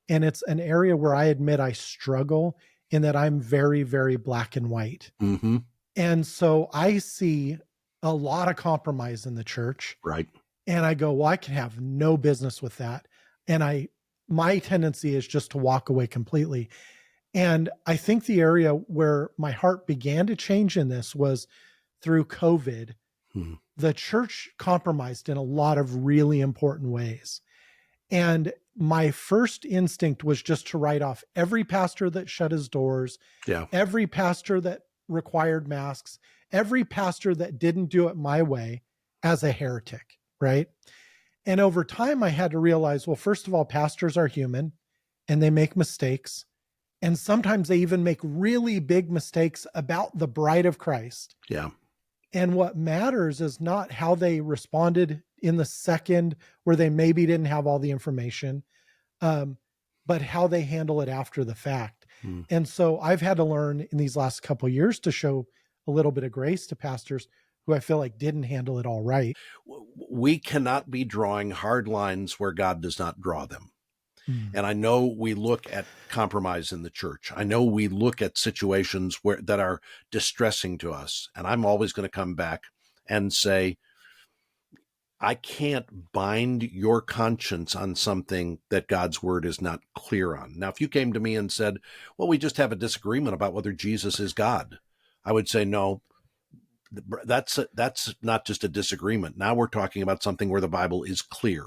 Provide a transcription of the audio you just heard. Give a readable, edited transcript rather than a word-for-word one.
And it's an area where I admit I struggle in that I'm very, very black and white. Mm-hmm. And so I see a lot of compromise in the church. Right. And I go, well, I can have no business with that. And my tendency is just to walk away completely. And I think the area where my heart began to change in this was through COVID. The church compromised in a lot of really important ways. And my first instinct was just to write off every pastor that shut his doors, every pastor that required masks, every pastor that didn't do it my way as a heretic, right? And over time, I had to realize, well, first of all, pastors are human and they make mistakes. And sometimes they even make really big mistakes about the bride of Christ. Yeah. And what matters is not how they responded in the second where they maybe didn't have all the information, but how they handle it after the fact. And so I've had to learn in these last couple of years to show a little bit of grace to pastors who I feel like didn't handle it all right. We cannot be drawing hard lines where God does not draw them. And I know we look at compromise in the church. I know we look at situations that are distressing to us. And I'm always going to come back and say, I can't bind your conscience on something that God's word is not clear on. Now, if you came to me and said, well, we just have a disagreement about whether Jesus is God, I would say, no, that's not just a disagreement. Now we're talking about something where the Bible is clear.